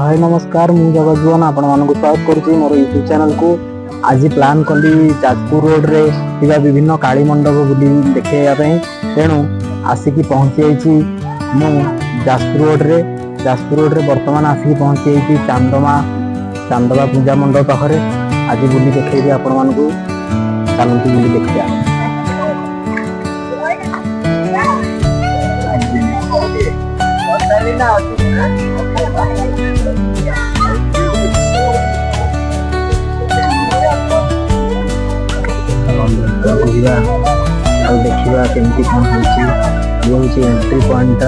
हाय नमस्कार मु जगज्जीवन आपण मानक स्वागत करुच्ची मोर यूट्यूब चैनल को। आज प्लान कली जाजपुर रोड रे थिबा विभिन्न काली मंडप बुली देखैया पई तेणु आसिकी पहुंची मु जाजपुर रोड रे वर्तमान आसिकी पहुंची चांदमा पूजा मंडप पाखरे। आज बुली देखैबी आपण मानकू चलंतु बुली देखिया। देखा केमती कौन हो एंट्री पॉइंट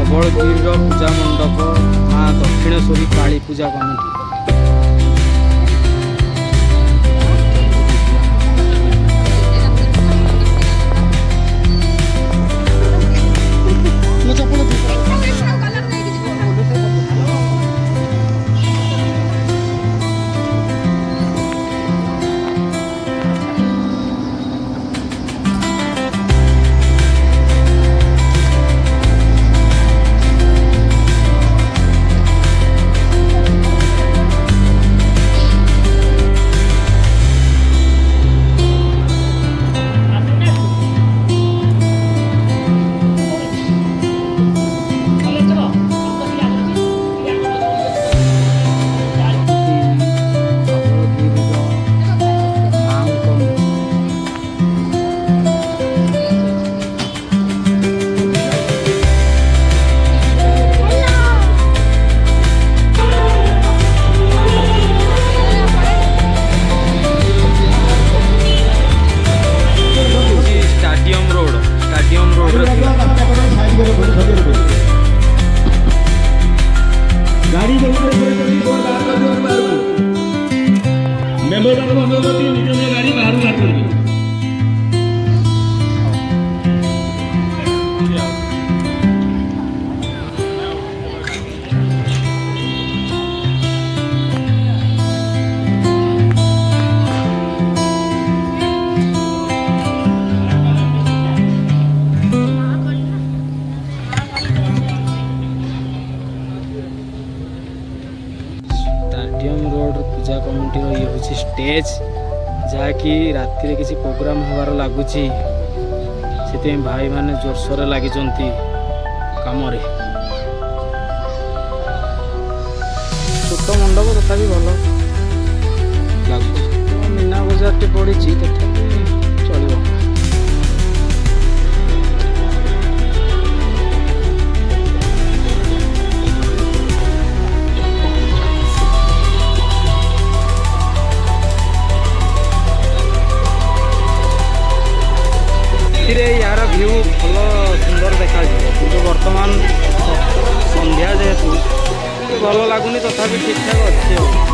धवलगिरी पूजा मंडप माँ दक्षिणेश्वरी काली पूजा कमिटी। ହେଉଛି ଷ୍ଟେଜ୍, ଯାହାକି ରାତିରେ କିଛି ପ୍ରୋଗ୍ରାମ୍ ହେବାର ଲାଗୁଛି। ସେଥିପାଇଁ ଭାଇମାନେ ଜୋରସୋରରେ ଲାଗିଛନ୍ତି କାମରେ। ଛୋଟ ମଣ୍ଡପ ତଥାପି ଭଲ ଲାଗୁଛି। ମୀନା ବଜାରଟେ ପଡ଼ିଛି, ତଥାପି ଚଳିବ। यार व्यू भल सुंदर देखा, किंतु वर्तमान संध्या जेहेतु भल लगुनि, तथापि ठीक ठाक अच्छे।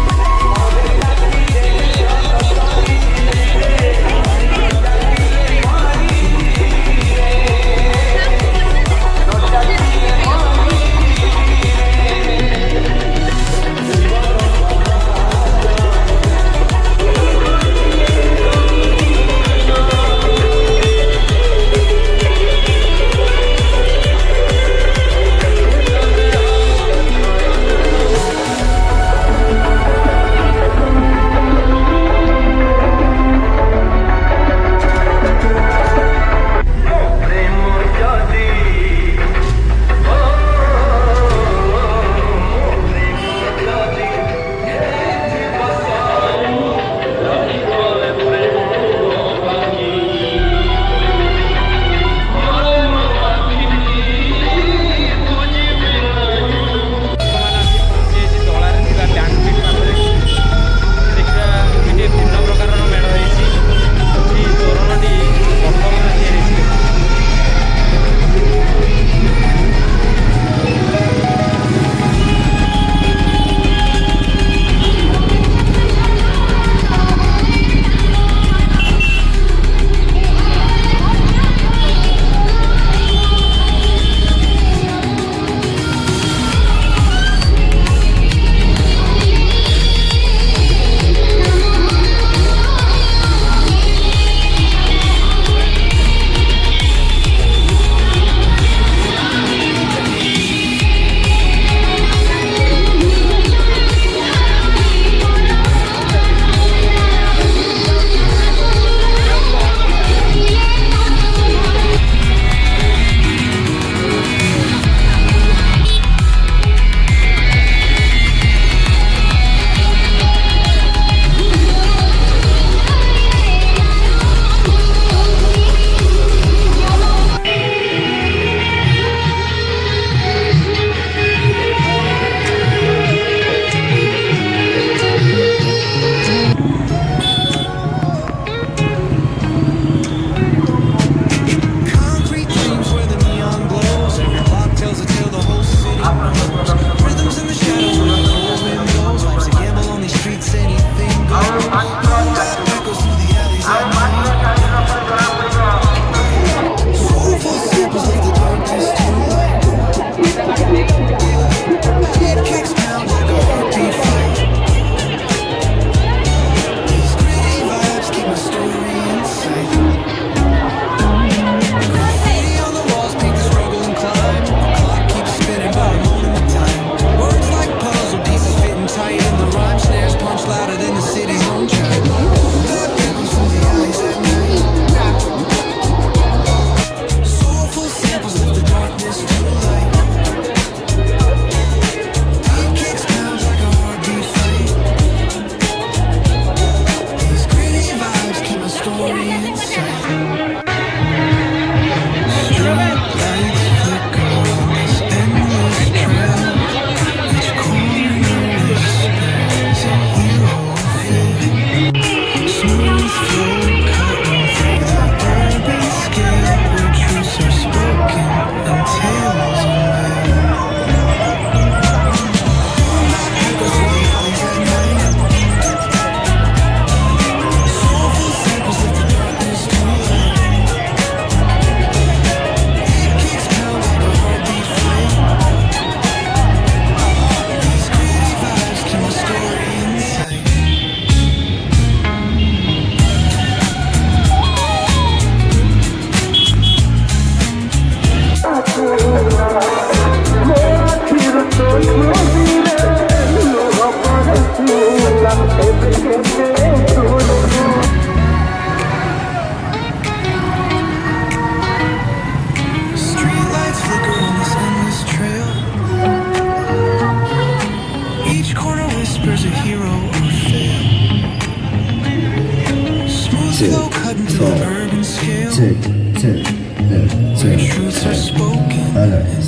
Until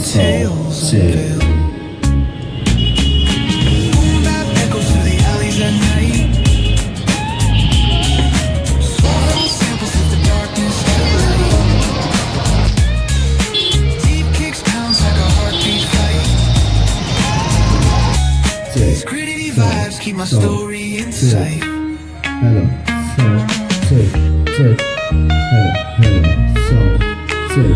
tales unveil. Boom bap echoes through the alleys at night. Swallow samples of the darkness to light. Deep kicks pounds like a heartbeat fight. These gritty vibes keep my story in sight. Hello, so, hello, hello, so,